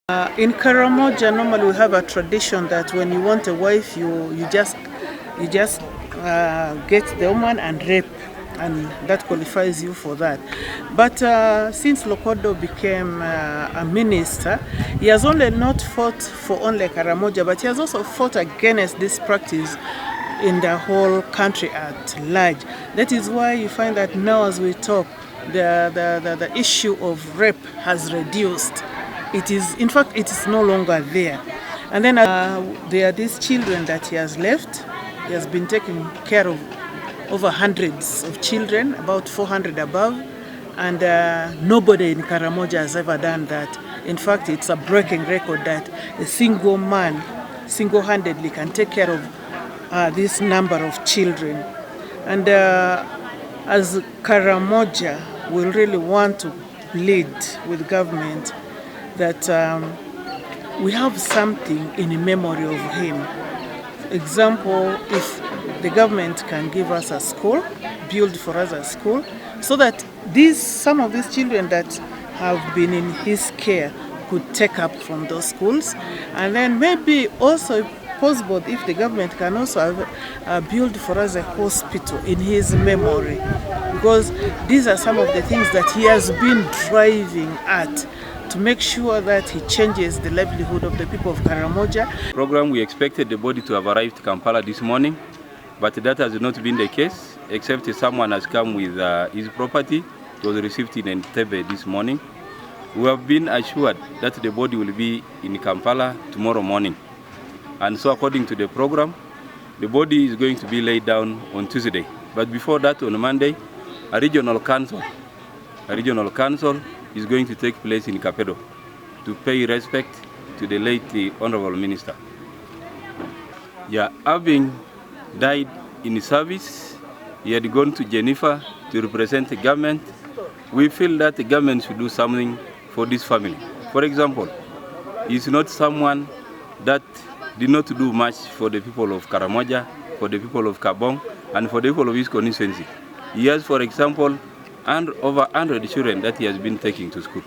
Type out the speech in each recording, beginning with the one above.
In Karamoja, normally we have a tradition that when you want a wife, you just get the woman and rape, and that qualifies you for that. But since Lokodo became a minister, he has only not fought for only Karamoja, but he has also fought against this practice in the whole country at large. That is why you find that now as we talk, the issue of rape has reduced. It is, in fact, it is no longer there. And then there are these children that he has left. He has been taking care of over hundreds of children, about 400 above, and nobody in Karamoja has ever done that. In fact, it's a breaking record that a single man single-handedly can take care of this number of children. And as Karamoja, we really want to plead with government that we have something in memory of him. Example, if the government can give us a school, build for us a school, so that some of these children that have been in his care could take up from those schools. And then maybe also, if possible, if the government can also build for us a hospital in his memory, because these are some of the things that he has been driving at to make sure that he changes the livelihood of the people of Karamoja. Program, we expected the body to have arrived Kampala this morning, but that has not been the case, except someone has come with his property. It was received in Entebbe this morning. We have been assured that the body will be in Kampala tomorrow morning. And so according to the program, the body is going to be laid down on Tuesday. But before that, on Monday, a regional council is going to take place in Kapedo to pay respect to the late Honorable Minister. Yeah, having died in service, he had gone to Geneva to represent the government. We feel that the government should do something for this family. For example, he's not someone that did not do much for the people of Karamoja, for the people of Kabong, and for the people of his constituency. He has, for example, over 100 children that he has been taking to school.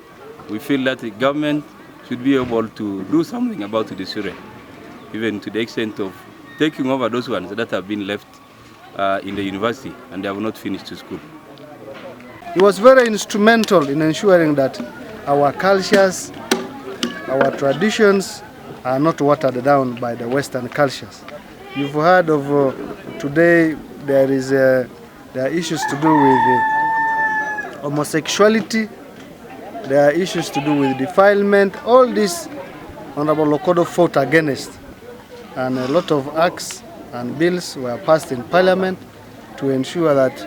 We feel that the government should be able to do something about the children, even to the extent of taking over those ones that have been left in the university and they have not finished school. He was very instrumental in ensuring that our cultures, our traditions are not watered down by the Western cultures. You've heard of today there are issues to do with homosexuality, there are issues to do with defilement. All this Honorable Lokodo fought against, and a lot of acts and bills were passed in Parliament to ensure that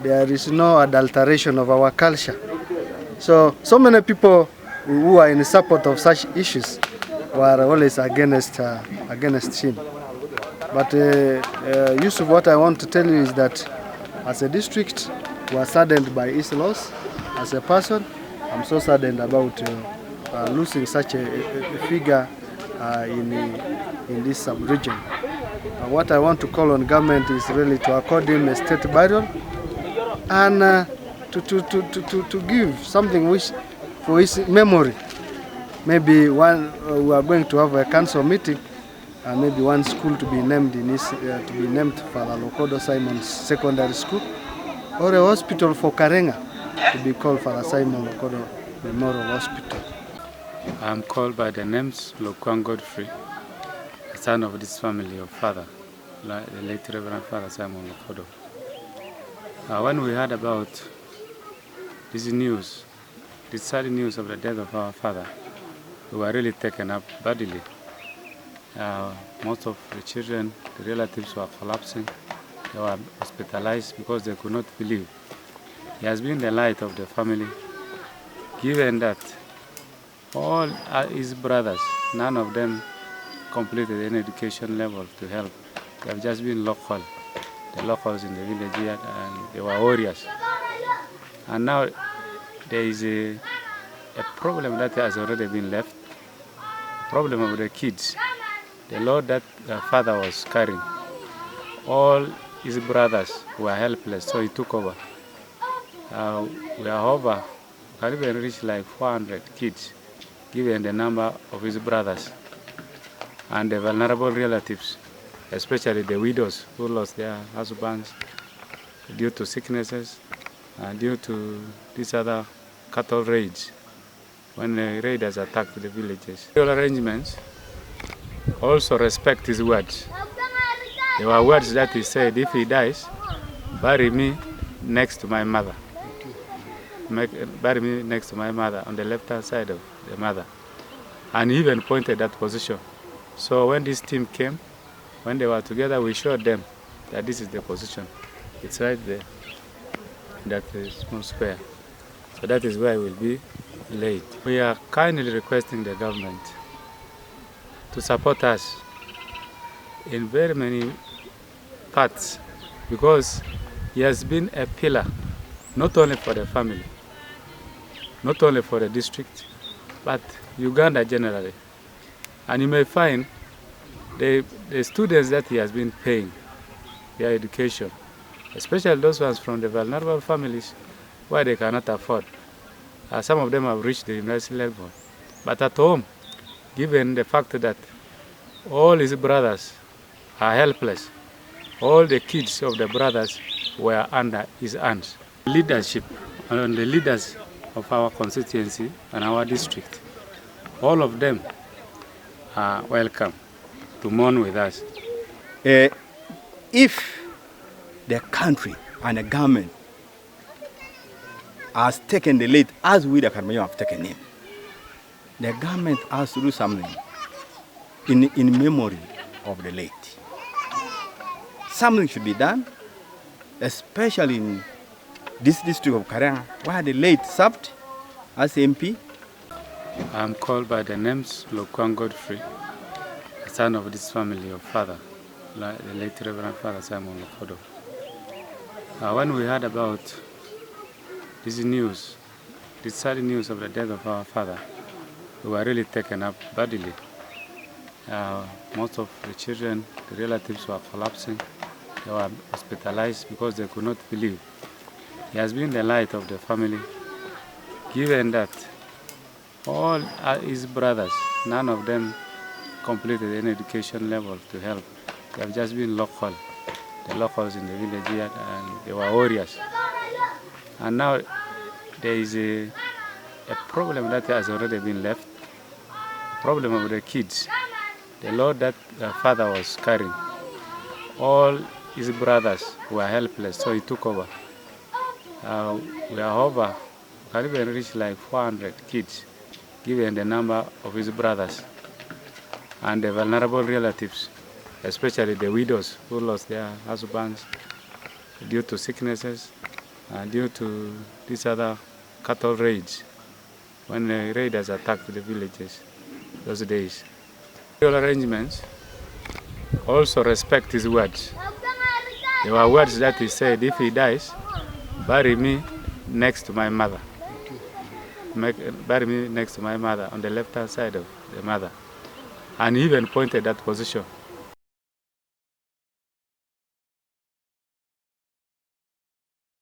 there is no adulteration of our culture. So many people who are in support of such issues were always against him. But Yusuf, what I want to tell you is that as a district, we are saddened by his loss. As a person, I'm so saddened about losing such a figure in this sub-region. What I want to call on government is really to accord him a state burial and to give something which for his memory. Maybe we are going to have a council meeting, and maybe one school to be named Father Lokodo Simon's Secondary School, or a hospital for Karenga to be called Father Simon Lokodo Memorial Hospital. I'm called by the names Lokodo Godfrey, the son of this family of father, the late Reverend Father Simon Lokodo. When we heard about this news, this sad news of the death of our father, we were really taken up badly. Most of the children, the relatives were collapsing. They were hospitalized because they could not believe. He has been the light of the family, given that all his brothers, none of them completed any education level to help. They have just been local, the locals in the village here, and they were warriors. And now there is a problem that has already been left, a problem of the kids. The load that the father was carrying, all his brothers were helpless, so he took over. We can even reach like 400 kids given the number of his brothers and the vulnerable relatives, especially the widows who lost their husbands due to sicknesses and due to these other cattle raids when the raiders attacked the villages. All arrangements also respect his words. There were words that he said, if he dies, bury me next to my mother. Bury me next to my mother on the left-hand side of the mother. And he even pointed that position. So when this team came, when they were together, we showed them that this is the position. It's right there, that small square. So that is where it will be laid. We are kindly requesting the government to support us in very many parts, because he has been a pillar, not only for the family, not only for the district, but Uganda generally. And you may find the students that he has been paying their education, especially those ones from the vulnerable families where they cannot afford. Some of them have reached the university level. But at home, given the fact that all his brothers are helpless, all the kids of the brothers were under his hands. Leadership and the leaders of our constituency and our district, all of them are welcome to mourn with us. If the country and the government has taken the late as we the Karamoja have taken him, the government has to do something in memory of the late. Something should be done, especially in this district of Karamoja, where the late served as MP. I'm called by the names Lokodo Godfrey, the son of this family of father, the late Reverend Father Simon Lokodo. When we heard about this news, this sad news of the death of our father, we were really taken up badly. Most of the children, the relatives were collapsing. They were hospitalized because they could not believe. He has been the light of the family, given that all his brothers, none of them completed any education level to help. They have just been local, the locals in the village here, and they were warriors. And now there is a problem that has already been left, a problem of the kids. The load that their father was carrying, all his brothers were helpless, so he took over. We are over, we can even reach like 400 kids, given the number of his brothers and the vulnerable relatives, especially the widows who lost their husbands due to sicknesses and due to these other cattle raids when the raiders attacked the villages those days. All arrangements also respect his words. There were words that he said, if he dies, bury me next to my mother. Bury me next to my mother on the left-hand side of the mother. And he even pointed that position.